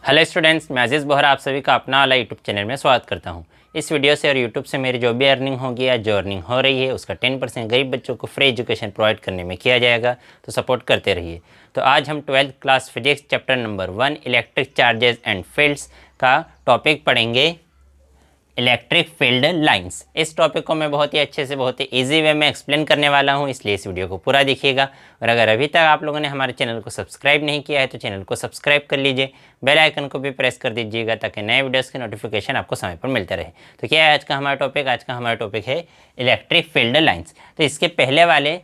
Hello students, मैं अजीज़ बोहरा आप सभी का अपना वाला यूट्यूब चैनल में स्वागत करता हूं। इस वीडियो से और यूट्यूब से मेरी जो भी अर्निंग होगी या जो अर्निंग हो रही है उसका 10% गरीब बच्चों को फ्री एजुकेशन प्रोवाइड करने में किया जाएगा, तो सपोर्ट करते रहिए। तो आज हम 12th class physics chapter number 1 electric charges and fields का टॉपिक पढ़ेंगे, इलेक्ट्रिक फील्ड लाइंस। इस टॉपिक को मैं बहुत ही अच्छे से, बहुत ही इजी वे में एक्सप्लेन करने वाला हूं, इसलिए इस वीडियो को पूरा देखिएगा। और अगर अभी तक आप लोगों ने हमारे चैनल को सब्सक्राइब नहीं किया है तो चैनल को सब्सक्राइब कर लीजिए, बेल आइकन को भी प्रेस कर दीजिएगा ताकि नए वीडियोस के नोटिफिकेशन आपको समय पर मिलते रहे। तो क्या है आज का हमारा टॉपिक? आज का हमारा टॉपिक है इलेक्ट्रिक फील्ड लाइन्स। तो इसके पहले वाले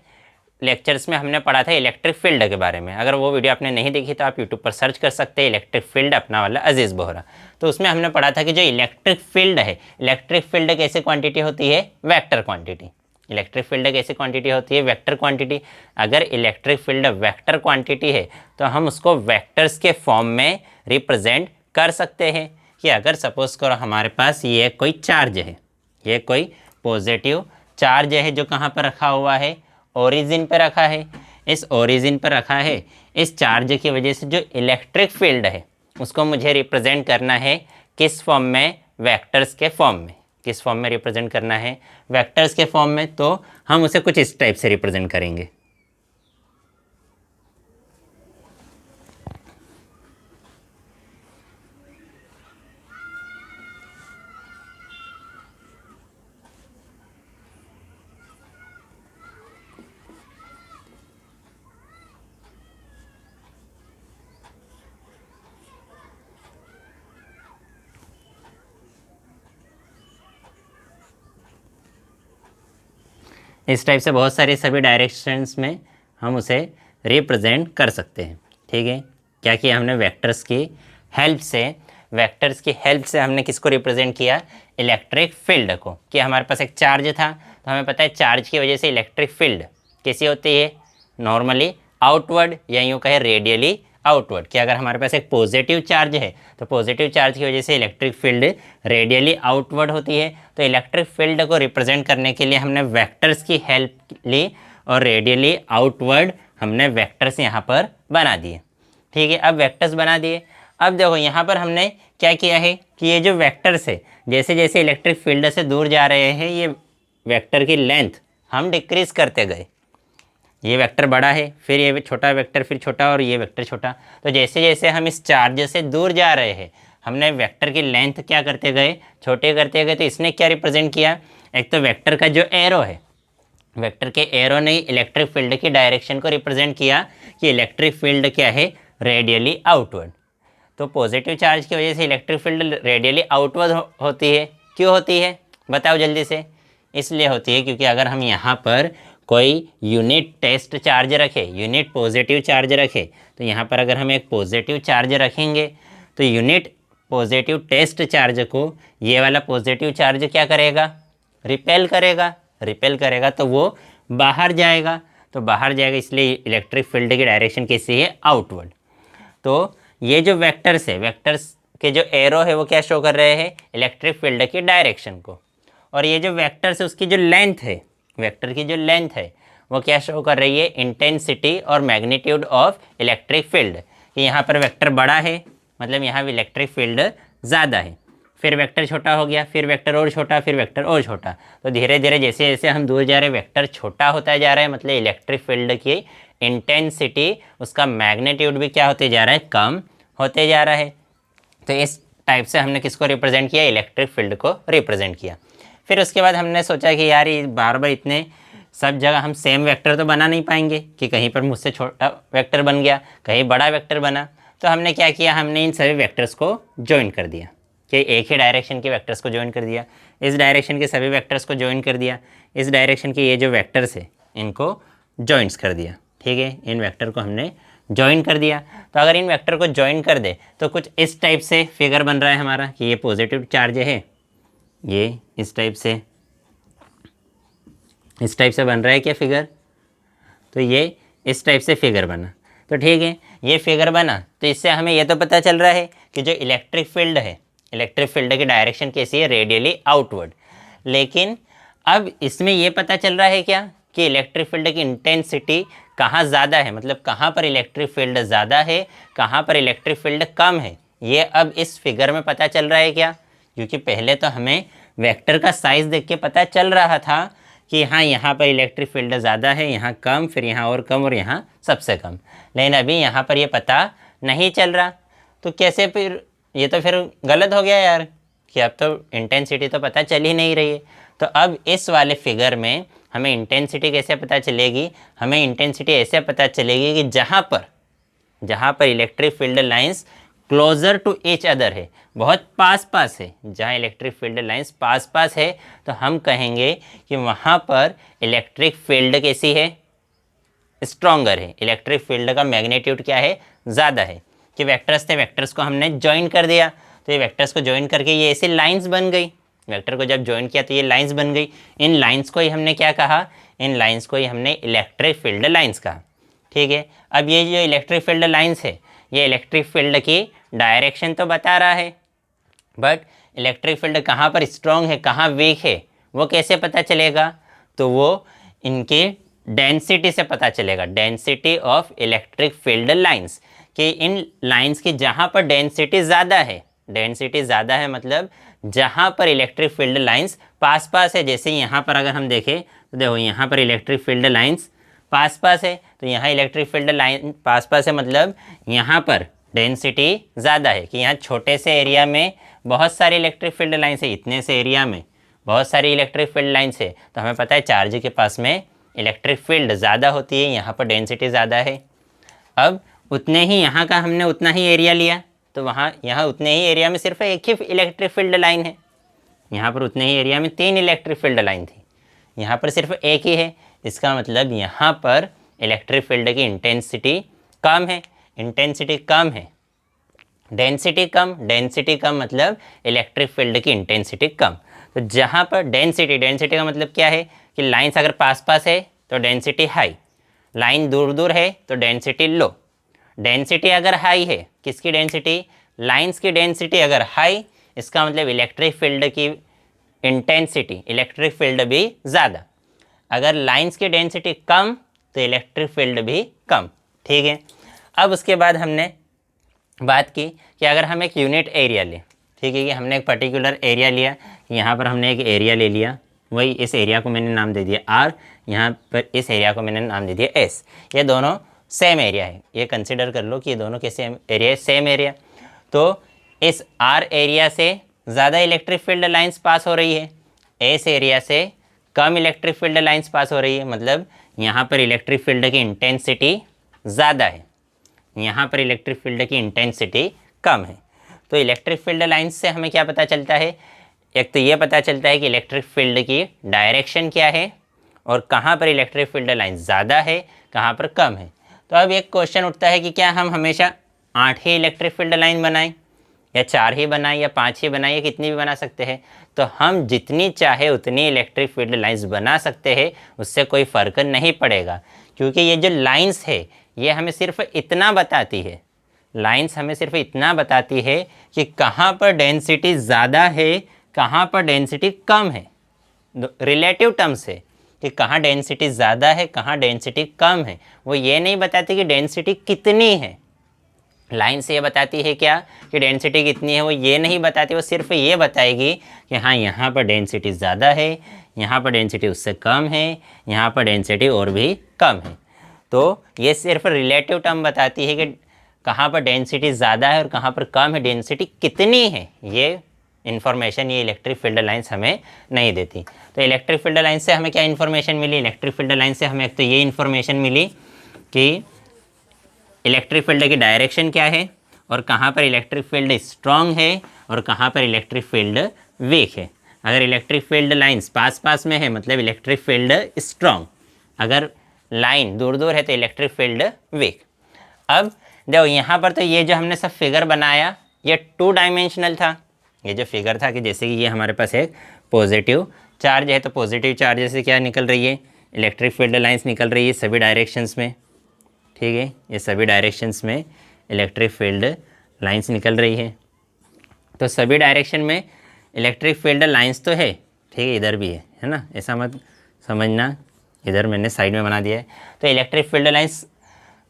लेक्चर्स में हमने पढ़ा था इलेक्ट्रिक फील्ड के बारे में। अगर वो वीडियो आपने नहीं देखी तो आप यूट्यूब पर सर्च कर सकते हैं, इलेक्ट्रिक फील्ड अपना वाला अजीज़ बोहरा। तो उसमें हमने पढ़ा था कि जो इलेक्ट्रिक फील्ड है, इलेक्ट्रिक फील्ड कैसे क्वांटिटी होती है? Vector quantity. इलेक्ट्रिक फील्ड कैसे क्वांटिटी होती है? Vector quantity. अगर इलेक्ट्रिक फील्ड वेक्टर क्वांटिटी है तो हम उसको वेक्टर्स के फॉर्म में रिप्रेजेंट कर सकते हैं। कि अगर सपोज करो हमारे पास ये कोई चार्ज है, ये कोई पॉजिटिव चार्ज है जो कहाँ पर रखा हुआ है? ओरिजिन पर रखा है। इस ओरिजिन पर रखा है। इस चार्ज की वजह से जो इलेक्ट्रिक फील्ड है उसको मुझे रिप्रेजेंट करना है किस फॉर्म में? वेक्टर्स के फॉर्म में। किस फॉर्म में रिप्रेजेंट करना है? वेक्टर्स के फॉर्म में। तो हम उसे कुछ इस टाइप से रिप्रेजेंट करेंगे। इस टाइप से बहुत सारे सभी डायरेक्शंस में हम उसे रिप्रेजेंट कर सकते हैं। ठीक है, क्या किया हमने? वेक्टर्स की हेल्प से हमने किसको रिप्रेजेंट किया? इलेक्ट्रिक फील्ड को। कि हमारे पास एक चार्ज था तो हमें पता है चार्ज की वजह से इलेक्ट्रिक फील्ड कैसी होती है? नॉर्मली आउटवर्ड, या यूँ कहे रेडियली आउटवर्ड। कि अगर हमारे पास एक पॉजिटिव चार्ज है तो पॉजिटिव चार्ज की वजह से इलेक्ट्रिक फील्ड रेडियली आउटवर्ड होती है। तो इलेक्ट्रिक फील्ड को रिप्रेजेंट करने के लिए हमने वेक्टर्स की हेल्प ली और रेडियली आउटवर्ड हमने वेक्टर्स यहाँ पर बना दिए। ठीक है, अब वेक्टर्स बना दिए। अब देखो यहाँ पर हमने क्या किया है कि ये जो वेक्टर्स है, जैसे जैसे इलेक्ट्रिक फील्ड से दूर जा रहे हैं, ये वेक्टर की लेंथ हम डिक्रीज करते गए। ये वेक्टर बड़ा है, फिर ये छोटा वेक्टर, फिर छोटा, और ये वेक्टर छोटा। तो जैसे जैसे हम इस चार्ज से दूर जा रहे हैं हमने वेक्टर की लेंथ क्या करते गए? छोटे करते गए। तो इसने क्या रिप्रेजेंट किया? एक तो वेक्टर का जो एरो है, वेक्टर के एरो ने इलेक्ट्रिक फील्ड की डायरेक्शन को रिप्रेजेंट किया कि इलेक्ट्रिक फील्ड क्या है? Radially outward. तो पॉजिटिव चार्ज की वजह से इलेक्ट्रिक फील्ड रेडियली आउटवर्ड होती है। क्यों होती है बताओ जल्दी से? इसलिए होती है क्योंकि अगर हम यहाँ पर कोई यूनिट टेस्ट चार्ज रखे, यूनिट पॉजिटिव चार्ज रखे, तो यहाँ पर अगर हम एक पॉजिटिव चार्ज रखेंगे तो यूनिट पॉजिटिव टेस्ट चार्ज को ये वाला पॉजिटिव चार्ज क्या करेगा? रिपेल करेगा। रिपेल करेगा तो वो बाहर जाएगा। तो बाहर जाएगा, इसलिए इलेक्ट्रिक फील्ड की डायरेक्शन कैसी है? आउटवर्ड। तो ये जो वेक्टर्स है, वेक्टर्स के जो एरो है वो क्या शो कर रहे हैं? इलेक्ट्रिक फील्ड की डायरेक्शन को। और ये जो वेक्टर्स है उसकी जो लेंथ है, वेक्टर की जो लेंथ है वो क्या शो कर रही है? इंटेंसिटी और मैग्नीट्यूड ऑफ इलेक्ट्रिक फील्ड। कि यहाँ पर वेक्टर बड़ा है मतलब यहाँ भी इलेक्ट्रिक फील्ड ज़्यादा है, फिर वेक्टर छोटा हो गया, फिर वेक्टर और छोटा, फिर वेक्टर और छोटा। तो धीरे धीरे जैसे जैसे हम दूर जा रहे हैं वेक्टर छोटा होता जा रहा है, मतलब इलेक्ट्रिक फील्ड की इंटेंसिटी, उसका मैग्नीट्यूड भी क्या होते जा रहा है? कम होते जा रहा है। तो इस टाइप से हमने किसको रिप्रेजेंट किया? इलेक्ट्रिक फील्ड को रिप्रेजेंट किया। फिर उसके बाद हमने सोचा कि यार ये बार बार इतने सब जगह हम सेम वेक्टर तो बना नहीं पाएंगे, कि कहीं पर मुझसे छोटा वेक्टर बन गया, कहीं बड़ा वेक्टर बना। तो हमने क्या किया? हमने इन सभी वेक्टर्स को ज्वाइन कर दिया, कि एक ही डायरेक्शन के वेक्टर्स को ज्वाइन कर दिया। इस डायरेक्शन के सभी वेक्टर्स को ज्वाइन कर दिया, इस डायरेक्शन के ये जो वेक्टर्स है इनको ज्वाइंट्स कर दिया। ठीक है, इन वेक्टर को हमने ज्वाइन कर दिया। तो अगर इन वेक्टर को ज्वाइन कर दे तो कुछ इस टाइप से फिगर बन रहा है हमारा, कि ये पॉजिटिव चार्ज है, ये इस टाइप से बन रहा है क्या फिगर? तो ये इस टाइप से फिगर बना। तो ठीक है, ये फिगर बना तो इससे हमें ये तो पता चल रहा है कि जो इलेक्ट्रिक फील्ड है, इलेक्ट्रिक फील्ड की डायरेक्शन कैसी है? Radially outward. लेकिन अब इसमें ये पता चल रहा है क्या कि इलेक्ट्रिक फील्ड की इंटेंसिटी कहाँ ज़्यादा है, मतलब कहाँ पर इलेक्ट्रिक फील्ड ज़्यादा है, कहाँ पर इलेक्ट्रिक फील्ड कम है। ये अब इस फिगर में पता चल रहा है क्या? क्योंकि पहले तो हमें वेक्टर का साइज देख के पता चल रहा था कि हाँ यहाँ पर इलेक्ट्रिक फील्ड ज़्यादा है, यहाँ कम, फिर यहाँ और कम और यहाँ सबसे कम। लेकिन अभी यहाँ पर ये पता नहीं चल रहा, तो कैसे फिर? ये तो फिर गलत हो गया यार, कि अब तो इंटेंसिटी तो पता चल ही नहीं रही है। तो अब इस वाले फिगर में हमें इंटेंसिटी कैसे पता चलेगी? हमें इंटेंसिटी ऐसे पता चलेगी कि जहाँ पर electric field lines closer to each other है, बहुत पास पास है, जहाँ इलेक्ट्रिक फील्ड लाइंस पास पास है, तो हम कहेंगे कि वहाँ पर इलेक्ट्रिक फील्ड कैसी है? स्ट्रॉन्गर है। इलेक्ट्रिक फील्ड का मैग्नीट्यूड क्या है? ज़्यादा है। कि वेक्टर्स थे, वेक्टर्स को हमने ज्वाइन कर दिया, तो ये वेक्टर्स को ज्वाइन करके ये ऐसी लाइंस बन गई। वेक्टर को जब ज्वाइन किया तो ये लाइंस बन गई। इन लाइंस को ही हमने क्या कहा? इन लाइंस को ही हमने इलेक्ट्रिक फील्ड लाइंस कहा। ठीक है, अब ये जो इलेक्ट्रिक फील्ड लाइंस है, ये इलेक्ट्रिक फील्ड की डायरेक्शन तो बता रहा है, बट इलेक्ट्रिक फील्ड कहाँ पर स्ट्रॉन्ग है, कहाँ वीक है, वो कैसे पता चलेगा? तो वो इनकी डेंसिटी से पता चलेगा। Density of electric field lines, कि इन लाइंस की जहाँ पर डेंसिटी ज़्यादा है, डेंसिटी ज़्यादा है मतलब जहाँ पर इलेक्ट्रिक फील्ड लाइंस पास पास है। जैसे यहाँ पर अगर हम देखें तो देखो यहाँ पर इलेक्ट्रिक फील्ड लाइंस पास पास है, तो यहाँ इलेक्ट्रिक फील्ड लाइन पास पास है मतलब यहाँ पर डेंसिटी ज़्यादा है। कि यहाँ छोटे से एरिया में बहुत सारी इलेक्ट्रिक फील्ड लाइंस है, इतने से एरिया में बहुत सारी इलेक्ट्रिक फील्ड लाइंस है, तो हमें पता है चार्ज के पास में इलेक्ट्रिक फील्ड ज़्यादा होती है, यहाँ पर डेंसिटी ज़्यादा है। अब उतने ही यहाँ का हमने उतना ही एरिया लिया, तो यहाँ उतने ही एरिया में सिर्फ एक ही इलेक्ट्रिक फील्ड लाइन है। यहाँ पर उतने ही एरिया में 3 इलेक्ट्रिक फील्ड लाइन थी, यहाँ पर सिर्फ एक ही है। इसका मतलब यहाँ पर इलेक्ट्रिक फील्ड की इंटेंसिटी कम है। इंटेंसिटी कम है, डेंसिटी कम, डेंसिटी कम मतलब इलेक्ट्रिक फील्ड की इंटेंसिटी कम। तो जहाँ पर डेंसिटी का मतलब क्या है? कि लाइन्स अगर पास पास है तो डेंसिटी हाई, लाइन दूर दूर है तो डेंसिटी लो। डेंसिटी अगर हाई है, किसकी डेंसिटी? लाइन्स की डेंसिटी अगर हाई, इसका मतलब इलेक्ट्रिक फील्ड की इंटेंसिटी, इलेक्ट्रिक फील्ड भी ज़्यादा। अगर लाइन्स की डेंसिटी कम तो इलेक्ट्रिक फील्ड भी कम। ठीक है, अब उसके बाद हमने बात की कि अगर हम एक यूनिट एरिया लें, ठीक है, कि हमने एक पर्टिकुलर एरिया लिया, यहाँ पर हमने एक एरिया ले लिया, वही इस एरिया को मैंने नाम दे दिया आर, यहाँ पर इस एरिया को मैंने नाम दे दिया एस। ये दोनों सेम एरिया है, ये कंसिडर कर लो कि ये दोनों के सेम एरिया है, सेम एरिया। तो इस आर एरिया से ज़्यादा इलेक्ट्रिक फील्ड लाइंस पास हो रही है, एस एरिया से कम इलेक्ट्रिक फील्ड लाइंस पास हो रही है, मतलब यहाँ पर इलेक्ट्रिक फील्ड की इंटेंसिटी ज़्यादा है, यहाँ पर इलेक्ट्रिक फील्ड की इंटेंसिटी कम है। तो इलेक्ट्रिक फील्ड लाइंस से हमें क्या पता चलता है? एक तो ये पता चलता है कि इलेक्ट्रिक फील्ड की डायरेक्शन क्या है और कहाँ पर इलेक्ट्रिक फील्ड लाइंस ज़्यादा है, कहाँ पर कम है। तो अब एक क्वेश्चन उठता है कि क्या हम हमेशा 8 ही इलेक्ट्रिक फील्ड लाइन बनाएं, या 4 ही बनाएं, या 5 ही बनाएं, या कितनी भी बना सकते हैं? तो हम जितनी चाहे उतनी इलेक्ट्रिक फील्ड लाइंस बना सकते हैं, उससे कोई फ़र्क नहीं पड़ेगा। क्योंकि ये जो लाइंस है ये हमें सिर्फ इतना बताती है, लाइंस हमें सिर्फ इतना बताती है कि कहाँ पर डेंसिटी ज़्यादा है, कहाँ पर डेंसिटी कम है, रिलेटिव टर्म्स है कि कहाँ डेंसिटी ज़्यादा है, कहाँ डेंसिटी कम है। वो ये नहीं बताती कि डेंसिटी कितनी है। लाइन से ये बताती है क्या कि डेंसिटी कितनी है, वो ये नहीं बताती, वो सिर्फ ये बताएगी कि हाँ यहाँ पर डेंसिटी ज़्यादा है, यहाँ पर डेंसिटी उससे कम है, यहाँ पर डेंसिटी और भी कम है। तो ये सिर्फ रिलेटिव टर्म बताती है कि कहाँ पर डेंसिटी ज़्यादा है और कहाँ पर कम है, डेंसिटी कितनी है, ये इन्फॉर्मेशन ये इलेक्ट्रिक फील्ड लाइंस हमें नहीं देती। तो इलेक्ट्रिक फील्ड लाइन से हमें क्या इन्फॉर्मेशन मिली? इलेक्ट्रिक फील्ड लाइन से हमें एक तो ये इन्फॉर्मेशन मिली कि इलेक्ट्रिक फील्ड की डायरेक्शन क्या है और कहाँ पर इलेक्ट्रिक फील्ड स्ट्रॉन्ग है और कहाँ पर इलेक्ट्रिक फील्ड वीक है। अगर इलेक्ट्रिक फील्ड लाइंस पास पास में है मतलब इलेक्ट्रिक फील्ड स्ट्रॉन्ग, अगर लाइन दूर दूर है तो इलेक्ट्रिक फील्ड वीक। अब देखो यहाँ पर तो ये जो हमने सब फिगर बनाया ये 2 डायमेंशनल था। ये जो फिगर था कि जैसे कि ये हमारे पास एक पॉजिटिव चार्ज है, तो पॉजिटिव चार्ज से क्या निकल रही है? इलेक्ट्रिक फील्ड लाइंस निकल रही है सभी डायरेक्शंस में। ठीक है, ये सभी डायरेक्शंस में इलेक्ट्रिक फील्ड लाइंस निकल रही है। तो सभी डायरेक्शन में इलेक्ट्रिक फील्ड लाइंस तो है, ठीक है, इधर भी है ना, ऐसा मत समझना, इधर मैंने साइड में बना दिया है। तो इलेक्ट्रिक फील्ड लाइंस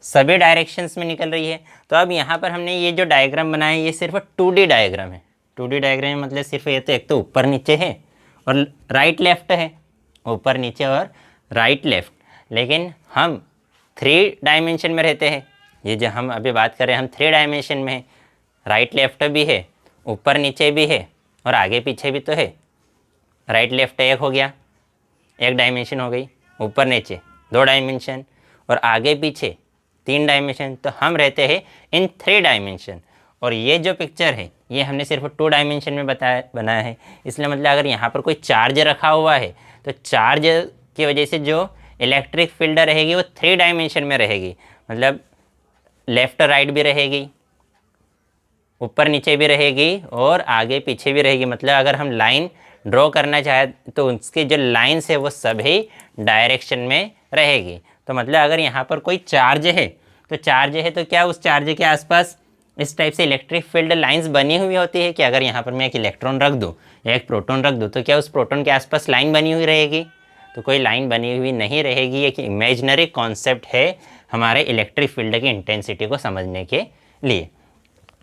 सभी डायरेक्शंस में निकल रही है। तो अब यहाँ पर हमने ये जो डायग्राम बनाया है ये सिर्फ 2D डायग्राम है। 2D डायग्राम मतलब सिर्फ ये तो एक तो ऊपर नीचे है और राइट लेफ्ट है, ऊपर नीचे और राइट लेफ्ट। लेकिन हम 3 डायमेंशन में रहते हैं। ये जो हम अभी बात कर रहे हैं हम 3 डायमेंशन में है। राइट लेफ्ट भी है, ऊपर नीचे भी है और आगे पीछे भी तो है। राइट लेफ्ट एक हो गया, एक डायमेंशन हो गई, ऊपर नीचे 2 डायमेंशन और आगे पीछे 3 डायमेंशन। तो हम रहते हैं इन 3 डायमेंशन। और ये जो पिक्चर है ये हमने सिर्फ 2 डायमेंशन में बनाया है। इसलिए मतलब अगर यहाँ पर कोई चार्ज रखा हुआ है तो चार्ज की वजह से जो इलेक्ट्रिक फील्ड रहेगी वो 3 डायमेंशन में रहेगी। मतलब लेफ़्ट राइट भी रहेगी, ऊपर नीचे भी रहेगी और आगे पीछे भी रहेगी। मतलब अगर हम लाइन ड्रॉ करना चाहें तो उसकी जो लाइन्स है वो सभी डायरेक्शन में रहेगी। तो मतलब अगर यहाँ पर कोई चार्ज है तो क्या उस चार्ज के आसपास इस टाइप से इलेक्ट्रिक फील्ड लाइंस बनी हुई होती है कि अगर यहाँ पर मैं एक इलेक्ट्रॉन रख दूँ या एक प्रोटॉन रख दूँ तो क्या उस प्रोटॉन के आसपास लाइन बनी हुई रहेगी? तो कोई लाइन बनी हुई नहीं रहेगी। एक इमेजिनरी कॉन्सेप्ट है हमारे इलेक्ट्रिक फील्ड की इंटेंसिटी को समझने के लिए।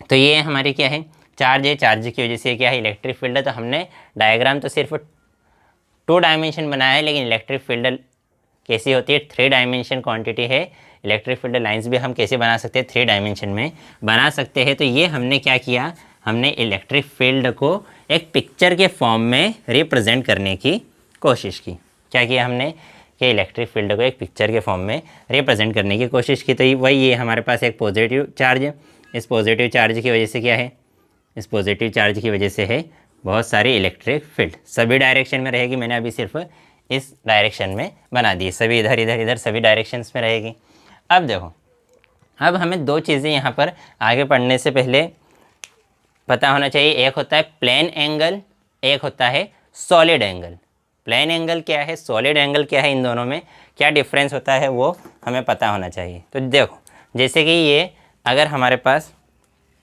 तो ये हमारी क्या है, चार्ज है, चार्ज की वजह से क्या है इलेक्ट्रिक फील्ड है। तो हमने डायग्राम तो सिर्फ 2 डायमेंशन बनाया है, लेकिन इलेक्ट्रिक फील्ड कैसी होती है 3 डायमेंशन क्वांटिटी है। इलेक्ट्रिक फील्ड लाइंस भी हम कैसे बना सकते हैं 3 डायमेंशन में बना सकते हैं। तो ये हमने क्या किया, हमने इलेक्ट्रिक फील्ड को एक पिक्चर के फॉर्म में रिप्रेजेंट करने की कोशिश की। क्या किया हमने कि इलेक्ट्रिक फील्ड को एक पिक्चर के फॉर्म में रिप्रेजेंट करने की कोशिश की। तो वही ये हमारे पास एक पॉजिटिव चार्ज है। इस पॉजिटिव चार्ज की वजह से क्या है, इस पॉजिटिव चार्ज की वजह से है बहुत सारी इलेक्ट्रिक फील्ड सभी डायरेक्शन में रहेगी। मैंने अभी सिर्फ इस डायरेक्शन में बना दी, सभी इधर इधर इधर सभी डायरेक्शंस में रहेगी। अब देखो, अब हमें 2 चीज़ें यहाँ पर आगे पढ़ने से पहले पता होना चाहिए। एक होता है प्लेन एंगल, एक होता है सॉलिड एंगल। प्लेन एंगल क्या है, सॉलिड एंगल क्या है, इन दोनों में क्या डिफरेंस होता है वो हमें पता होना चाहिए। तो देखो, जैसे कि ये अगर हमारे पास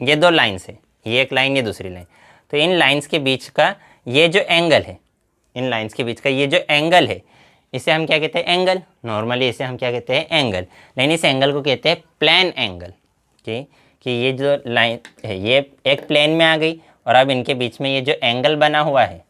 ये 2 लाइन्स है, ये एक लाइन ये दूसरी लाइन, तो इन लाइन्स के बीच का ये जो एंगल है, इन लाइन्स के बीच का ये जो एंगल है इसे हम क्या कहते हैं, एंगल। नॉर्मली इसे हम क्या कहते हैं, एंगल। लेकिन इस एंगल को कहते हैं प्लेन एंगल। कि ये जो लाइन है ये एक प्लेन में आ गई और अब इनके बीच में ये जो एंगल बना हुआ है,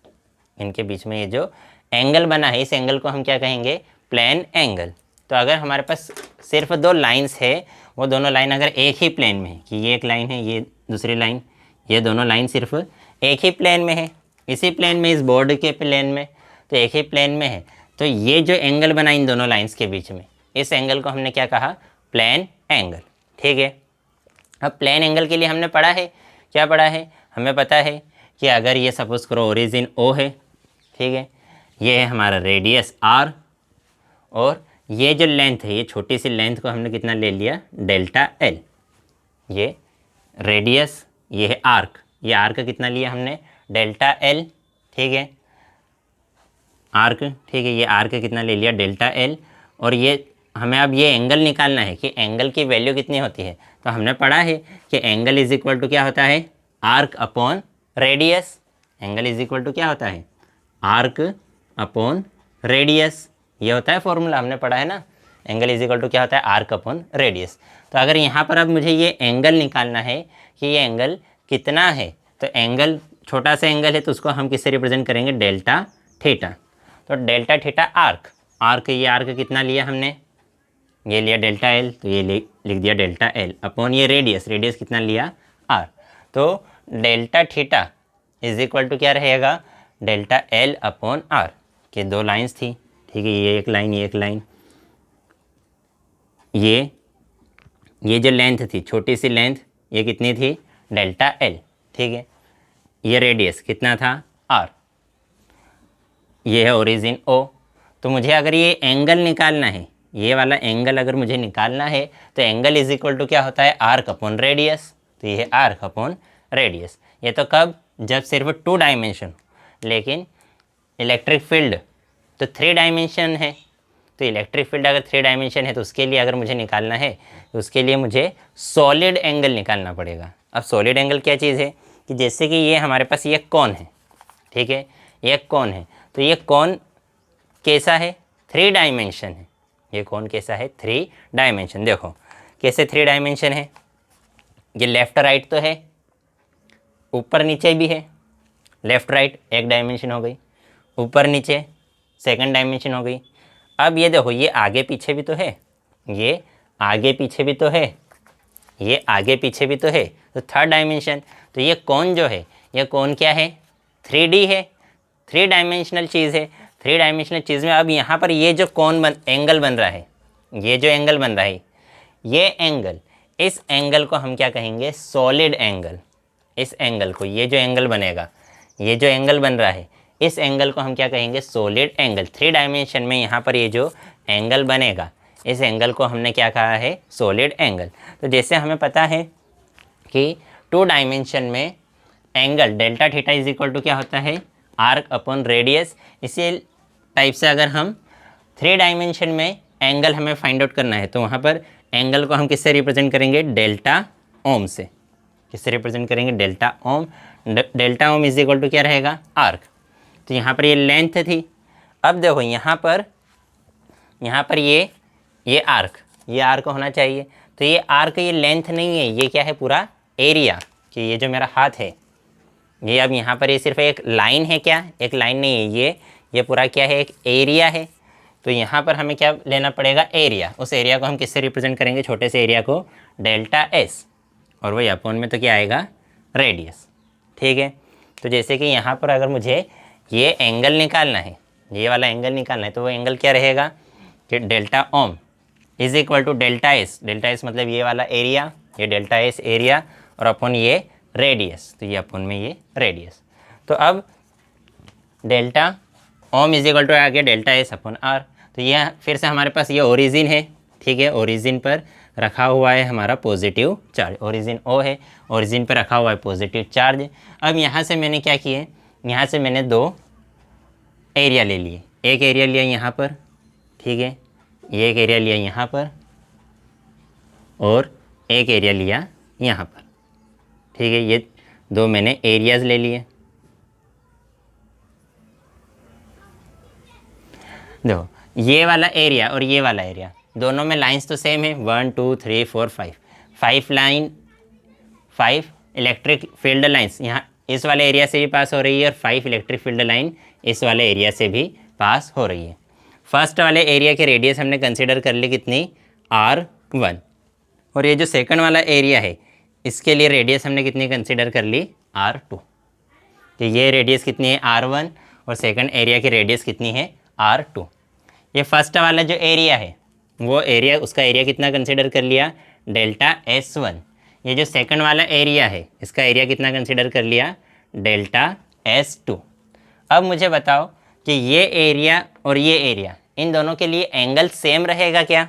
इनके बीच में ये जो एंगल बना है इस एंगल को हम क्या कहेंगे, प्लेन एंगल। तो अगर हमारे पास सिर्फ 2 लाइन्स है, वो दोनों लाइन अगर एक ही प्लेन में है, कि ये एक लाइन है ये दूसरी लाइन, ये दोनों लाइन सिर्फ एक ही प्लेन में है, इसी प्लेन में, इस बोर्ड के प्लेन में, तो एक ही प्लेन में है, तो ये जो एंगल बना इन दोनों लाइंस के बीच में, इस एंगल को हमने क्या कहा, प्लेन एंगल। ठीक है। अब प्लेन एंगल के लिए हमने पढ़ा है, क्या पढ़ा है, हमें पता है कि अगर ये सपोज करो ओरिजिन O है, ठीक है, ये है हमारा रेडियस R और ये जो लेंथ है, ये छोटी सी लेंथ को हमने कितना ले लिया, डेल्टा L। ये रेडियस, ये है आर्क, ये आर्क कितना लिया हमने, डेल्टा L। ठीक है, आर्क, ठीक है, ये आर्क कितना ले लिया, डेल्टा L। और ये हमें अब ये एंगल निकालना है कि एंगल की वैल्यू कितनी होती है। तो हमने पढ़ा है कि एंगल इज इक्वल टू क्या होता है, arc upon radius. Angle is equal to क्या होता है, आर्क अपॉन रेडियस। ये होता है फॉर्मूला, हमने पढ़ा है ना, एंगल इज इक्वल टू क्या होता है, आर्क अपॉन रेडियस। तो अगर यहाँ पर अब मुझे ये एंगल निकालना है कि ये एंगल कितना है, तो एंगल छोटा सा एंगल है तो उसको हम किससे रिप्रेजेंट करेंगे, डेल्टा थीटा। तो डेल्टा थीटा आर्क, आर्क ये आर्क कितना लिया हमने, ये लिया डेल्टा L, तो ये लिख दिया डेल्टा L अपॉन ये रेडियस, रेडियस कितना लिया R। तो delta theta is equal to क्या रहेगा, डेल्टा L अपॉन R के 2 लाइंस थी, ठीक है, ये एक लाइन ये एक लाइन, ये जो लेंथ थी, छोटी सी लेंथ, ये कितनी थी, डेल्टा L। ठीक है, ये रेडियस कितना था, R, ये है ओरिजिन O। तो मुझे अगर ये एंगल निकालना है, ये वाला एंगल अगर मुझे निकालना है, तो एंगल इज इक्वल टू क्या होता है, आर्क अपॉन रेडियस। तो ये है आर्क अपॉन रेडियस। ये तो कब, जब सिर्फ 2 डायमेंशन, लेकिन इलेक्ट्रिक फील्ड तो 3 डायमेंशन है। तो इलेक्ट्रिक फील्ड अगर 3 डायमेंशन है तो उसके लिए अगर मुझे निकालना है तो उसके लिए मुझे सॉलिड एंगल निकालना पड़ेगा। अब सॉलिड एंगल क्या चीज़ है, कि जैसे कि ये हमारे पास ये कोण है, ठीक है, ये कोण है, तो ये कोण कैसा है, 3 डायमेंशन है। ये कोण कैसा है, 3 डायमेंशन। देखो कैसे 3 डायमेंशन है? ये लेफ़्ट राइट तो है, ऊपर नीचे भी है। लेफ़्ट राइट एक डायमेंशन हो गई, ऊपर नीचे सेकंड डायमेंशन हो गई। अब ये देखो, ये आगे पीछे भी तो है, ये आगे पीछे भी तो है, ये आगे पीछे भी तो है, तो थर्ड डायमेंशन। तो ये कोन जो है, ये कोन क्या है? 3D है, 3 डायमेंशनल चीज़ है। 3 डायमेंशनल चीज़ में अब यहाँ पर ये जो एंगल बन रहा है, ये जो एंगल बन रहा है, ये एंगल, इस एंगल को हम क्या कहेंगे? Solid angle. इस एंगल को, ये जो एंगल बनेगा, ये जो एंगल बन रहा है, इस एंगल को हम क्या कहेंगे? Solid angle. 3 डायमेंशन में यहाँ पर ये जो एंगल बनेगा, इस एंगल को हमने क्या कहा है? Solid angle. तो जैसे हमें पता है कि 2 डायमेंशन में angle delta theta is equal to क्या होता है? Arc upon radius. इसी टाइप से अगर हम 3 डायमेंशन में एंगल हमें फाइंड आउट करना है, तो वहाँ पर एंगल को हम किससे रिप्रेजेंट करेंगे? डेल्टा ओम से। किससे रिप्रेजेंट करेंगे? Delta ohm. Delta ohm is equal to क्या रहेगा? आर्क। तो यहाँ पर ये लेंथ थी। अब देखो यहाँ पर ये आर्क होना चाहिए। तो ये आर्क, ये लेंथ नहीं है, ये क्या है? पूरा एरिया। कि ये जो मेरा हाथ है, ये अब यहाँ पर ये सिर्फ एक लाइन है क्या? एक लाइन नहीं है, ये पूरा क्या है? एक एरिया है। तो यहाँ पर हमें क्या लेना पड़ेगा? एरिया। उस एरिया को हम किससे रिप्रेजेंट करेंगे? छोटे से एरिया को डेल्टा एस, और वही अपॉन में तो क्या आएगा? रेडियस। ठीक है। तो जैसे कि यहाँ पर अगर मुझे ये एंगल निकालना है, ये वाला एंगल निकालना है, तो वो एंगल क्या रहेगा? कि delta ohm is equal to delta S. Delta S मतलब ये वाला एरिया, ये डेल्टा एस एरिया, और अपॉन ये रेडियस, तो ये अपॉन में ये रेडियस। तो अब delta ohm is equal to आ गया डेल्टा एस अपॉन आर। तो ये फिर से हमारे पास ये ओरिजिन है। ठीक है, ओरिजिन पर रखा हुआ है हमारा पॉजिटिव चार्ज, ओरिजिन ओ है, ओरिजिन पर रखा हुआ है पॉजिटिव चार्ज। अब यहाँ से मैंने क्या किए? यहाँ से मैंने 2 एरिया ले लिए। एक एरिया लिया यहाँ पर, ठीक है, ये एक एरिया लिया यहाँ पर, और एक एरिया लिया यहाँ पर। ठीक है, ये 2 मैंने एरियाज़ ले लिए। देखो, ये वाला एरिया और ये वाला एरिया, दोनों में लाइंस तो सेम है, 1 2 3 4 5 लाइन, 5 इलेक्ट्रिक फील्ड लाइंस यहाँ इस वाले एरिया से भी पास हो रही है, और 5 इलेक्ट्रिक फील्ड लाइन इस वाले एरिया से भी पास हो रही है। फर्स्ट वाले एरिया के रेडियस हमने कंसिडर कर ली कितनी? R1। और ये जो सेकंड वाला एरिया है, इसके लिए रेडियस हमने कितनी कंसिडर कर ली? R2। तो ये रेडियस कितनी है? R1, और सेकंड एरिया की रेडियस कितनी है? R2। ये फर्स्ट वाला जो एरिया है, वो एरिया, उसका एरिया कितना कंसिडर कर लिया? Delta S1। ये जो सेकंड वाला एरिया है, इसका एरिया कितना कंसिडर कर लिया? Delta S2। अब मुझे बताओ कि ये एरिया और ये एरिया, इन दोनों के लिए एंगल सेम रहेगा क्या?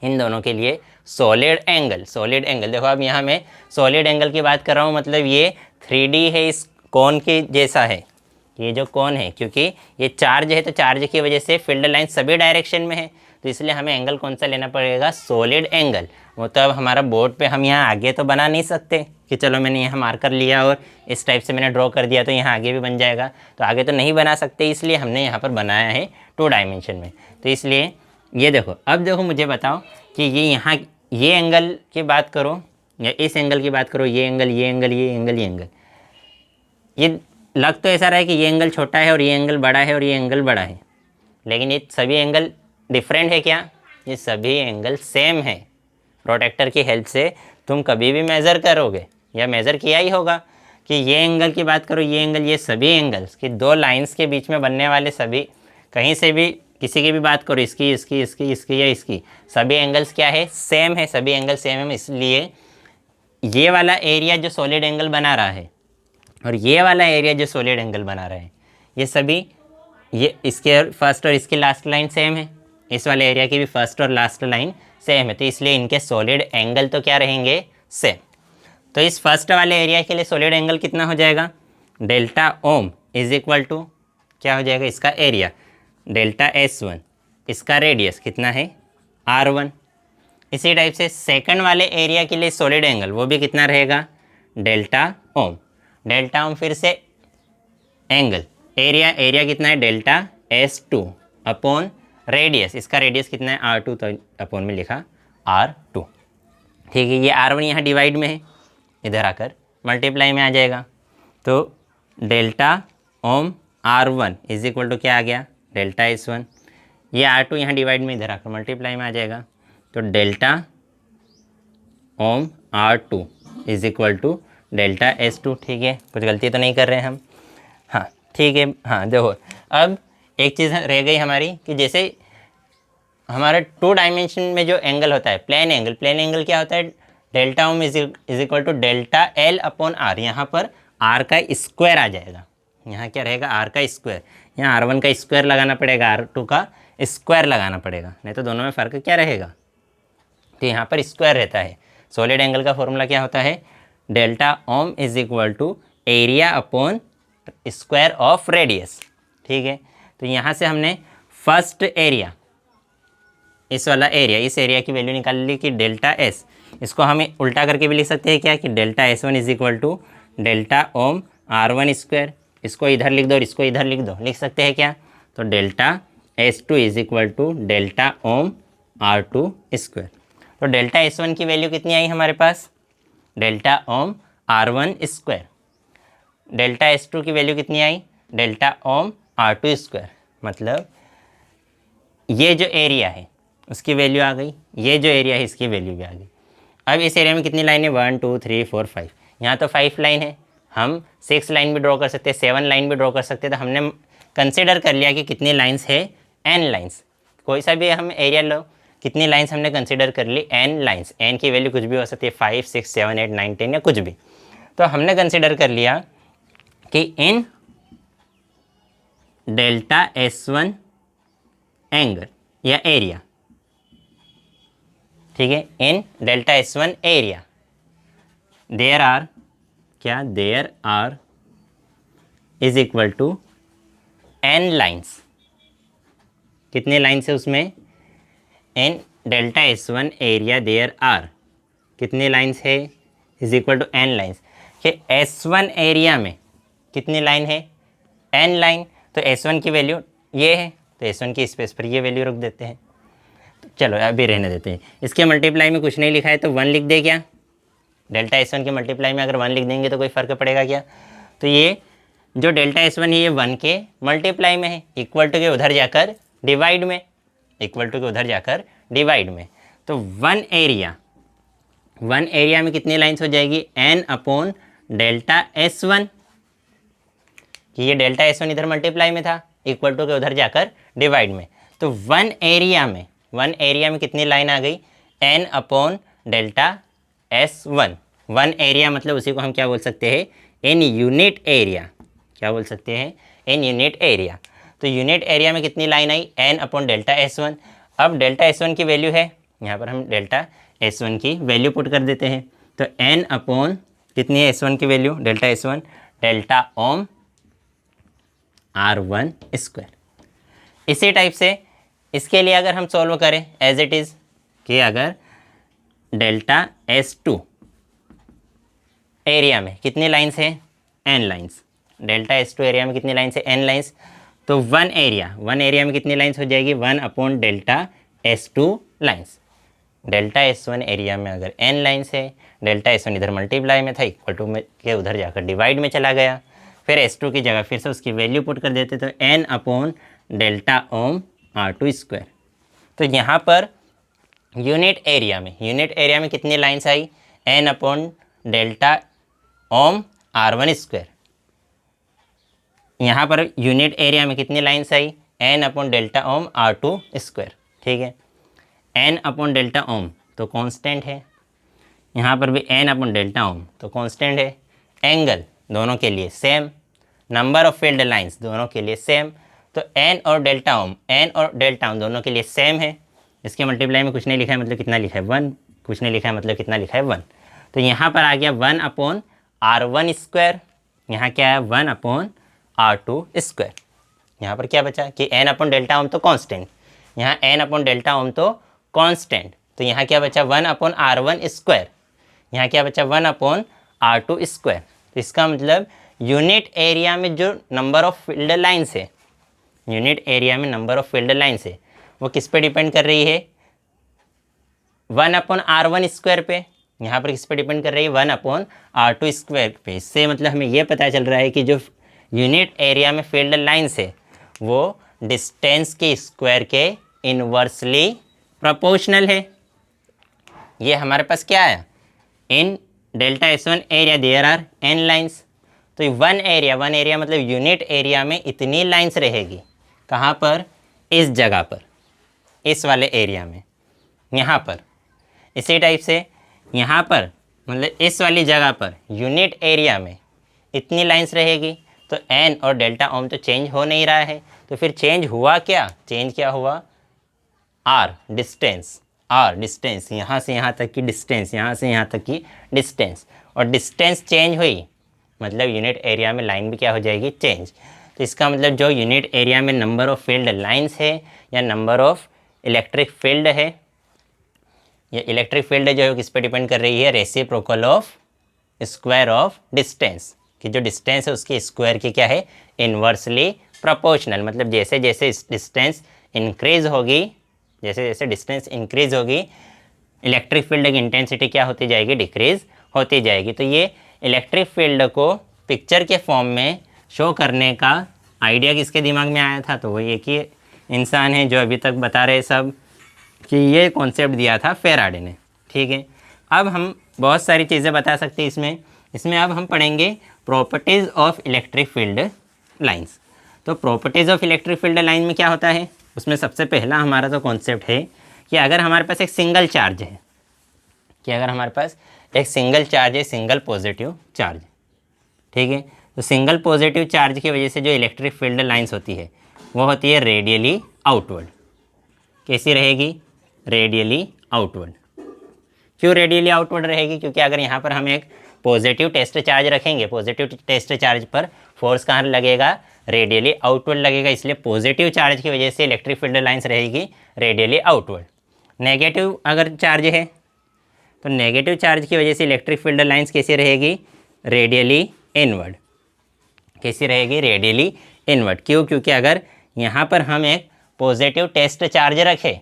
इन दोनों के लिए सॉलिड एंगल, सॉलिड एंगल। देखो, अब यहाँ मैं सॉलिड एंगल की बात कर रहा हूँ, मतलब ये 3D है, इस कोन के जैसा है। ये जो कोन है, क्योंकि ये चार्ज है, तो चार्ज की वजह से फील्ड लाइन सभी डायरेक्शन में है, तो इसलिए हमें एंगल कौन सा लेना पड़ेगा? Solid angle. वो तो अब हमारा बोर्ड पे हम यहाँ आगे तो बना नहीं सकते कि चलो मैंने यहाँ मार्कर लिया और इस टाइप से मैंने ड्रॉ कर दिया तो यहाँ आगे भी बन जाएगा, तो आगे तो नहीं बना सकते, इसलिए हमने यहाँ पर बनाया है 2 डायमेंशन में। तो इसलिए ये देखो, अब देखो मुझे बताओ कि ये यहाँ ये एंगल की बात करो या इस एंगल की बात करो, ये एंगल, ये एंगल, ये एंगल, ये एंगल, ये लग तो ऐसा रहा है कि ये एंगल छोटा है और ये एंगल बड़ा है और ये एंगल बड़ा है, लेकिन ये सभी एंगल डिफरेंट है क्या? ये सभी एंगल सेम है। प्रोटेक्टर की हेल्प से तुम कभी भी मेज़र करोगे या मेज़र किया ही होगा कि ये एंगल की बात करो, ये एंगल, ये सभी एंगल्स कि 2 लाइंस के बीच में बनने वाले सभी, कहीं से भी किसी की भी बात करो, इसकी, इसकी, इसकी, इसकी या इसकी, सभी एंगल्स क्या है? सेम है, सभी एंगल सेम है। इसलिए ये वाला एरिया जो सॉलिड एंगल बना रहा है और ये वाला एरिया जो सॉलिड एंगल बना रहा है, ये सभी, ये इसके फर्स्ट और इसकी लास्ट लाइन सेम है, इस वाले एरिया की भी फर्स्ट और लास्ट लाइन सेम है, तो इसलिए इनके सॉलिड एंगल तो क्या रहेंगे? सेम। तो इस फर्स्ट वाले एरिया के लिए सॉलिड एंगल कितना हो जाएगा? Delta ohm is equal to क्या हो जाएगा? इसका एरिया डेल्टा S1, इसका रेडियस कितना है? R1। इसी टाइप से सेकंड वाले एरिया के लिए सॉलिड एंगल वो भी कितना रहेगा? Delta ohm. डेल्टा ओम फिर से एंगल, एरिया कितना है? डेल्टा S2 अपॉन रेडियस, इसका रेडियस कितना है? R2, तो अपॉन में लिखा R2। ठीक है, ये R1 यहाँ डिवाइड में है, इधर आकर मल्टीप्लाई में आ जाएगा। तो delta ohm R1 is equal to क्या आ गया, डेल्टा S1। ये R2 यहाँ डिवाइड में इधर आकर मल्टीप्लाई में आ जाएगा। तो delta ohm R2 is equal to delta S2। ठीक है, कुछ गलती तो नहीं कर रहे हैं हम। हाँ ठीक है, हाँ देखो अब एक चीज़ रह गई हमारी कि जैसे हमारा 2 डायमेंशन में जो एंगल होता है प्लेन एंगल क्या होता है, delta ohm is equal to delta L upon R। यहाँ पर R का स्क्वायर आ जाएगा, यहाँ क्या रहेगा, R का स्क्वायर। यहाँ R1 का स्क्वायर लगाना पड़ेगा, R2 का स्क्वायर लगाना पड़ेगा, नहीं तो दोनों में फ़र्क क्या रहेगा। तो यहाँ पर स्क्वायर रहता है। सॉलिड एंगल का फॉर्मूला क्या होता है, delta ohm is equal to area upon square of radius. ठीक है, तो यहाँ से हमने फर्स्ट एरिया, इस वाला एरिया, इस एरिया की वैल्यू निकाल ली कि डेल्टा S। इसको हम उल्टा करके भी लिख सकते हैं क्या, कि delta S1 is equal to delta ohm R1 square. इसको इधर लिख दो और इसको इधर लिख दो, लिख सकते हैं क्या। तो delta S2 is equal to delta ohm R2 square. तो डेल्टा S1 की वैल्यू कितनी आई हमारे पास, delta ohm R1 square. Delta S2 की वैल्यू कितनी आई, डेल्टा ओम R2 स्क्वायर। मतलब ये जो एरिया है उसकी वैल्यू आ गई, ये जो एरिया है इसकी वैल्यू भी आ गई। अब इस एरिया में कितनी लाइन है, 1 2 3 4 5, यहाँ तो 5 लाइन है, हम 6 लाइन भी ड्रॉ कर सकते हैं, 7 लाइन भी ड्रॉ कर सकते हैं। तो हमने कंसिडर कर लिया कि कितनी लाइन्स है, n लाइन्स। कोई सा भी हम एरिया लो, कितनी लाइन्स हमने कंसिडर कर ली, n लाइन्स। n की वैल्यू कुछ भी हो सकती है, 5 6 7 8 9 10 या कुछ भी। तो हमने कंसिडर कर लिया कि इन डेल्टा S1 एंगल या एरिया, ठीक है, in delta S1 area there are क्या, there are is equal to n lines. कितने लाइन्स है उसमें, in delta S1 area there are कितने लाइन्स है, is equal to n lines. कि S1 एरिया में कितनी लाइन है, n लाइन। तो S1 की वैल्यू ये है, तो S1 की स्पेस पर ये वैल्यू रख देते हैं। तो चलो अभी रहने देते हैं। इसके मल्टीप्लाई में कुछ नहीं लिखा है तो 1 लिख दे क्या, डेल्टा S1 के मल्टीप्लाई में अगर 1 लिख देंगे तो कोई फ़र्क पड़ेगा क्या। तो ये जो डेल्टा S1 है ये 1 के मल्टीप्लाई में है, इक्वल टू के उधर जाकर डिवाइड में, इक्वल टू के उधर जाकर डिवाइड में। तो 1 एरिया में कितनी लाइन्स हो जाएगी, n अपॉन डेल्टा S1, कि ये डेल्टा S1 इधर मल्टीप्लाई में था, इक्वल टू के उधर जाकर डिवाइड में। तो 1 एरिया में कितनी लाइन आ गई, n upon delta S1। 1 area मतलब उसी को हम क्या बोल सकते हैं, इन यूनिट एरिया। क्या बोल सकते हैं, इन यूनिट एरिया। तो यूनिट एरिया में कितनी लाइन आई, n अपॉन डेल्टा S1। अब डेल्टा S1 की वैल्यू है, यहाँ पर हम डेल्टा S1 की वैल्यू पुट कर देते हैं। तो n अपॉन कितनी है S1 की value, delta S1, delta ohm R1 square. इसी टाइप से इसके लिए अगर हम सॉल्व करें एज इट इज़, कि अगर डेल्टा S2 एरिया में कितनी लाइन्स हैं, n lines. Delta S2 area में कितनी लाइन्स है, n लाइन्स। तो 1 एरिया में कितनी लाइन्स हो जाएगी, 1 upon delta S2 lines. Delta S1 area में अगर n लाइन्स है, डेल्टा S1 इधर मल्टीप्लाई में था, इक्वल टू में के उधर जाकर डिवाइड में चला गया, फिर S2 की जगह फिर से उसकी वैल्यू पुट कर देते, तो n upon delta ohm R2 square. तो यहाँ पर यूनिट एरिया में कितनी लाइन्स आई, n upon delta ohm R1 square. यहाँ पर यूनिट एरिया में कितनी लाइन्स आई, n upon delta ohm R2 square. ठीक है, n अपॉन डेल्टा ओम तो कांस्टेंट है, यहाँ पर भी n अपॉन डेल्टा ओम तो कांस्टेंट है। एंगल दोनों के लिए same, number of field lines दोनों के लिए सेम। तो n और डेल्टा ओम दोनों के लिए सेम है। इसके मल्टीप्लाई में कुछ नहीं लिखा है मतलब कितना लिखा है, 1। कुछ नहीं लिखा है मतलब कितना लिखा है, 1। तो यहाँ पर आ गया 1 अपॉन R1 स्क्वायर, यहाँ क्या है 1 अपॉन R2 स्क्वायर। यहाँ पर क्या बचा कि n अपॉन डेल्टा ओम तो कांस्टेंट, यहाँ n अपॉन डेल्टा ओम तो कांस्टेंट, तो यहाँ क्या बचा 1 अपॉन R1 स्क्वायर, यहाँ क्या बचा 1 अपॉन R2 स्क्वायर। तो इसका मतलब यूनिट एरिया में जो नंबर ऑफ फील्ड लाइन्स है, यूनिट एरिया में नंबर ऑफ फील्ड लाइन्स है वो किस पे डिपेंड कर रही है, 1 अपॉन R1 स्क्वायर पे। यहाँ पर किस पे डिपेंड कर रही है, 1/r² पे। इससे मतलब हमें ये पता चल रहा है कि जो यूनिट एरिया में फील्ड लाइन्स है वो डिस्टेंस के स्क्वायर के इनवर्सली प्रोपोर्शनल है। ये हमारे पास क्या है, in delta S1 area there are n lines. तो वन एरिया मतलब यूनिट एरिया में इतनी लाइन्स रहेगी, कहाँ पर, इस जगह पर, इस वाले एरिया में, यहाँ पर। इसी टाइप से यहाँ पर मतलब इस वाली जगह पर यूनिट एरिया में इतनी लाइन्स रहेगी। तो n और डेल्टा ओम तो चेंज हो नहीं रहा है, तो फिर चेंज हुआ क्या, चेंज क्या हुआ, r डिस्टेंस, यहाँ से यहाँ तक की डिस्टेंस, यहाँ से यहाँ तक की डिस्टेंस, और डिस्टेंस चेंज हुई मतलब यूनिट एरिया में लाइन भी क्या हो जाएगी, चेंज। तो इसका मतलब जो यूनिट एरिया में नंबर ऑफ फील्ड लाइन्स है या नंबर ऑफ इलेक्ट्रिक फील्ड है, ये इलेक्ट्रिक फील्ड जो है किस पे डिपेंड कर रही है, reciprocal of square of distance, कि जो डिस्टेंस है उसके स्क्वायर की क्या है, इन्वर्सली प्रोपोर्शनल। मतलब जैसे जैसे डिस्टेंस इंक्रीज होगी, जैसे जैसे डिस्टेंस इंक्रीज होगी, इलेक्ट्रिक फील्ड की इंटेंसिटी क्या होती जाएगी, डिक्रीज होती जाएगी। तो ये इलेक्ट्रिक फील्ड को पिक्चर के फॉर्म में शो करने का आइडिया किसके दिमाग में आया था, तो वो एक ही इंसान है जो अभी तक बता रहे सब कि ये कॉन्सेप्ट दिया था फेराडे ने। ठीक है, अब हम बहुत सारी चीज़ें बता सकते हैं इसमें अब हम पढ़ेंगे properties of electric field lines. तो properties of electric field line में क्या होता है, उसमें सबसे पहला हमारा तो कॉन्सेप्ट है कि अगर हमारे पास एक सिंगल चार्ज है, सिंगल पॉजिटिव चार्ज, ठीक है, तो सिंगल पॉजिटिव चार्ज की वजह से जो इलेक्ट्रिक फील्ड लाइंस होती है वो होती है रेडियली आउटवर्ड। कैसी रहेगी, रेडियली आउटवर्ड। क्यों रेडियली आउटवर्ड रहेगी, क्योंकि अगर यहाँ पर हम एक पॉजिटिव टेस्ट चार्ज रखेंगे, पॉजिटिव टेस्ट चार्ज पर फोर्स कहाँ लगेगा, रेडियली आउटवर्ड लगेगा, इसलिए पॉजिटिव चार्ज की वजह से इलेक्ट्रिक फील्ड लाइंस रहेगी रेडियली आउटवर्ड। नेगेटिव अगर चार्ज है तो नेगेटिव चार्ज की वजह से इलेक्ट्रिक फील्ड लाइंस कैसी रहेगी, रेडियली इनवर्ड। कैसी रहेगी, रेडियली इनवर्ड। क्यों, क्योंकि अगर यहाँ पर हम एक पॉजिटिव टेस्ट चार्ज रखें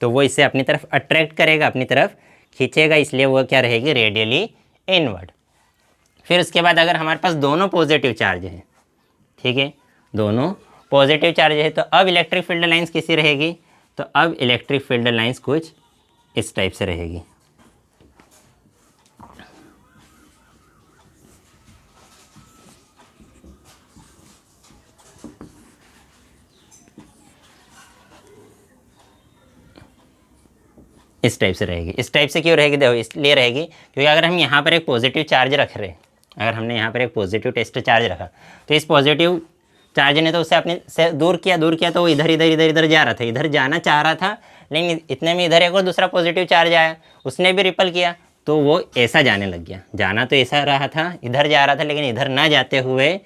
तो वो इसे अपनी तरफ अट्रैक्ट करेगा, अपनी तरफ खींचेगा, इसलिए वो क्या रहेगी, रेडियली इनवर्ड। फिर उसके बाद अगर हमारे पास दोनों पॉजिटिव चार्ज हैं, ठीक है, दोनों पॉजिटिव चार्ज है, तो अब इलेक्ट्रिक फील्ड लाइंस कैसी रहेगी, तो अब इलेक्ट्रिक फील्ड लाइंस कुछ इस टाइप से रहेगी। इस टाइप से रहेगी। इस टाइप से क्यों रहेगी, देखो इसलिए रहेगी क्योंकि अगर हम यहाँ पर एक पॉजिटिव चार्ज रख रहे हैं, अगर हमने यहाँ पर एक पॉजिटिव टेस्ट चार्ज रखा तो इस पॉजिटिव चार्ज ने तो उससे अपने से दूर किया तो वो इधर जा रहा था, इधर जाना चाह रहा था, लेकिन इतने में इधर एक और दूसरा पॉजिटिव चार्ज आया, उसने भी रिपल किया तो वो ऐसा जाने लग गया। जाना तो ऐसा रहा था, इधर जा रहा था, लेकिन इधर ना जाते हुए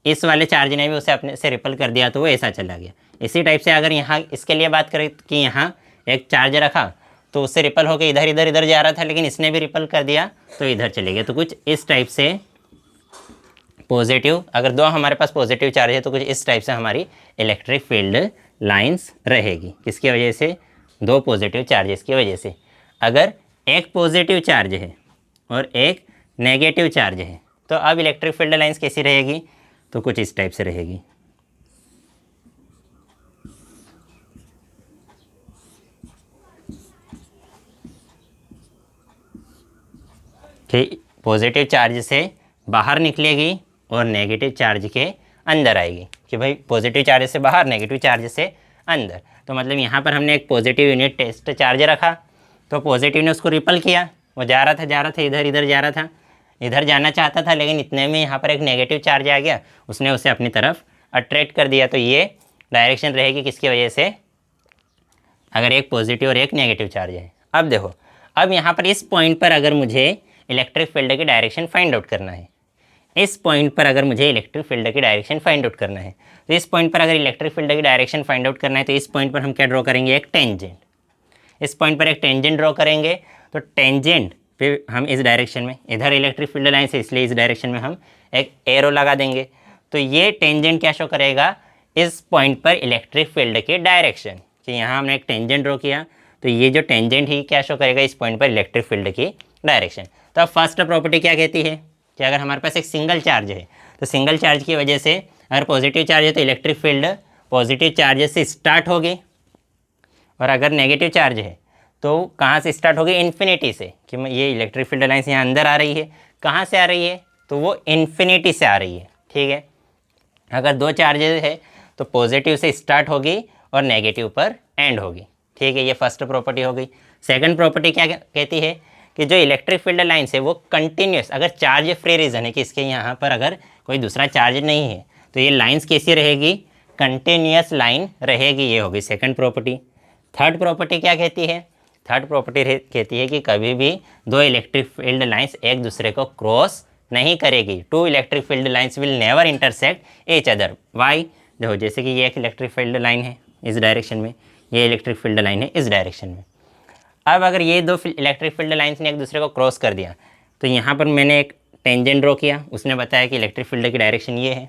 इस वाले चार्ज ने भी उसे अपने से रिपल कर दिया तो वो ऐसा चला गया। इसी टाइप से अगर यहाँ इसके लिए बात करें कि यहाँ एक चार्ज रखा तो उससे रिपल होकर इधर जा रहा था, लेकिन इसने भी रिपल कर दिया तो इधर चले गए। तो कुछ इस टाइप से पॉजिटिव, अगर दो हमारे पास पॉजिटिव चार्ज है तो कुछ इस टाइप से हमारी इलेक्ट्रिक फील्ड लाइंस रहेगी। किसकी वजह से, दो पॉजिटिव चार्जेस की वजह से। अगर एक पॉजिटिव चार्ज है और एक नेगेटिव चार्ज है तो अब इलेक्ट्रिक फील्ड लाइंस कैसी रहेगी, तो कुछ इस टाइप से रहेगी। पॉजिटिव चार्ज से बाहर निकलेगी और नेगेटिव चार्ज के अंदर आएगी, कि भाई पॉजिटिव चार्ज से बाहर, नेगेटिव चार्ज से अंदर। तो मतलब यहाँ पर हमने एक पॉजिटिव यूनिट टेस्ट चार्ज रखा तो पॉजिटिव ने उसको रिपल किया, वो जा रहा था इधर जा रहा था, इधर जाना चाहता था, लेकिन इतने में यहाँ पर एक नेगेटिव चार्ज आ गया, उसने उसे अपनी तरफ अट्रैक्ट कर दिया। तो ये डायरेक्शन रहेगी किसकी वजह से, अगर एक पॉजिटिव और एक नेगेटिव चार्ज है। अब देखो, अब यहाँ पर इस पॉइंट पर अगर मुझे इलेक्ट्रिक फील्ड की डायरेक्शन फाइंड आउट करना है, इस पॉइंट पर अगर मुझे इलेक्ट्रिक फील्ड की डायरेक्शन फाइंड आउट करना है, तो इस पॉइंट पर अगर इलेक्ट्रिक फील्ड की डायरेक्शन फाइंड आउट करना है तो इस पॉइंट पर हम क्या ड्रॉ करेंगे, एक टेंजेंट। इस पॉइंट पर एक टेंजेंट ड्रॉ करेंगे, तो टेंजेंट पे हम इस डायरेक्शन में, इधर इलेक्ट्रिक फील्ड लाइन से इसलिए इस डायरेक्शन में हम एक एरो लगा देंगे। तो ये टेंजेंट क्या शो करेगा, इस पॉइंट पर इलेक्ट्रिक फील्ड की डायरेक्शन, कि यहाँ हमने एक टेंजेंट ड्रॉ किया तो ये जो टेंजेंट ही क्या शो करेगा, इस पॉइंट पर इलेक्ट्रिक फील्ड की डायरेक्शन। तो अब फर्स्ट प्रॉपर्टी क्या कहती है कि अगर हमारे पास एक सिंगल चार्ज है तो सिंगल चार्ज की वजह से अगर पॉजिटिव चार्ज है तो इलेक्ट्रिक फील्ड पॉजिटिव चार्जेस से स्टार्ट होगी, और अगर नेगेटिव चार्ज है तो कहाँ से स्टार्ट होगी, इन्फिनिटी से, कि ये इलेक्ट्रिक फील्ड लाइन्स यहाँ अंदर आ रही है, कहाँ से आ रही है, तो वो इन्फिनिटी से आ रही है। ठीक है, अगर दो चार्जेस है तो पॉजिटिव से स्टार्ट होगी और नेगेटिव पर एंड होगी। ठीक है, ये फर्स्ट प्रॉपर्टी हो गई। सेकंड प्रॉपर्टी क्या कहती है कि जो इलेक्ट्रिक फील्ड लाइन्स है वो कंटिन्यूस, अगर चार्ज फ्री रीजन है कि इसके यहाँ पर अगर कोई दूसरा चार्ज नहीं है तो ये लाइन्स कैसी रहेगी, कंटिन्यूस लाइन रहेगी, ये होगी सेकंड प्रॉपर्टी। थर्ड प्रॉपर्टी क्या कहती है, थर्ड प्रॉपर्टी कहती है कि कभी भी दो इलेक्ट्रिक फील्ड लाइन्स एक दूसरे को क्रॉस नहीं करेगी। Two electric field lines will never intersect each other. Why, देखो जैसे कि ये एक इलेक्ट्रिक फील्ड लाइन है इस डायरेक्शन में, ये इलेक्ट्रिक फील्ड लाइन है इस डायरेक्शन में। अब अगर ये दो इलेक्ट्रिक फील्ड लाइन्स ने एक दूसरे को क्रॉस कर दिया तो यहाँ पर मैंने एक टेंजेंट ड्रॉ किया, उसने बताया कि इलेक्ट्रिक फील्ड की डायरेक्शन ये है।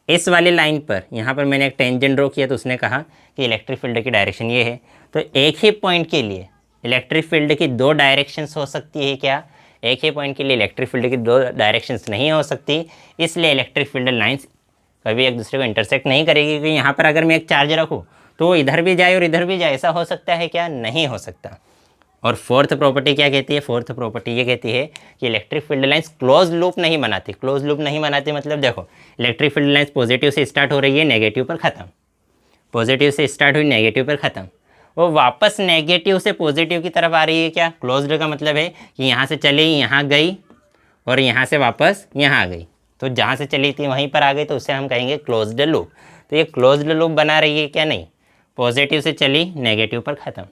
इस वाली लाइन पर यहाँ पर मैंने एक टेंजेंट ड्रॉ किया तो उसने कहा कि इलेक्ट्रिक फील्ड की डायरेक्शन ये है। तो एक ही पॉइंट के लिए इलेक्ट्रिक फील्ड की दो डायरेक्शंस हो सकती है क्या, एक ही पॉइंट के लिए इलेक्ट्रिक फील्ड की दो डायरेक्शंस नहीं हो सकती, इसलिए इलेक्ट्रिक फील्ड लाइन्स कभी एक दूसरे को इंटरसेक्ट नहीं करेगी। क्योंकि यहाँ पर अगर मैं एक चार्ज रखूँ तो वो इधर भी जाए और इधर भी जाए, ऐसा हो सकता है क्या, नहीं हो सकता। और फोर्थ प्रॉपर्टी क्या कहती है, फोर्थ प्रॉपर्टी ये कहती है कि electric field lines close loop नहीं बनाती। क्लोज लूप नहीं बनाती मतलब देखो इलेक्ट्रिक फील्ड लाइन्स पॉजिटिव से स्टार्ट हो रही है, नेगेटिव पर ख़त्म, पॉजिटिव से स्टार्ट हुई, नेगेटिव पर ख़त्म, वो वापस नेगेटिव से पॉजिटिव की तरफ आ रही है क्या। क्लोज्ड का मतलब है कि यहाँ से चली यहाँ गई और यहाँ से वापस यहाँ आ गई, तो जहाँ से चली थी वहीं पर आ गई, तो उसे हम कहेंगे क्लोज्ड लूप। तो ये क्लोज्ड लूप बना रही है क्या, नहीं, पॉजिटिव से चली नेगेटिव पर ख़त्म,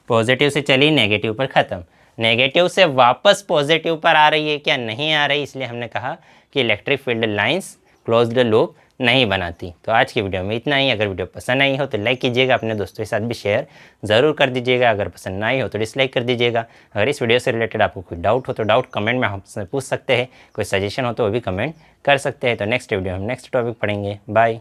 पॉजिटिव से चली नेगेटिव पर ख़त्म, नेगेटिव से वापस पॉजिटिव पर आ रही है क्या, नहीं आ रही, इसलिए हमने कहा कि electric field lines closed loop नहीं बनाती। तो आज की वीडियो में इतना ही। अगर वीडियो पसंद आई हो तो लाइक कीजिएगा, अपने दोस्तों के साथ भी शेयर ज़रूर कर दीजिएगा। अगर पसंद ना आई हो तो डिसलाइक कर दीजिएगा। अगर इस वीडियो से रिलेटेड आपको कोई डाउट हो तो डाउट कमेंट में हमसे पूछ सकते हैं, कोई सजेशन हो तो वो भी कमेंट कर सकते हैं। तो नेक्स्ट वीडियो हम नेक्स्ट टॉपिक पढ़ेंगे। बाय।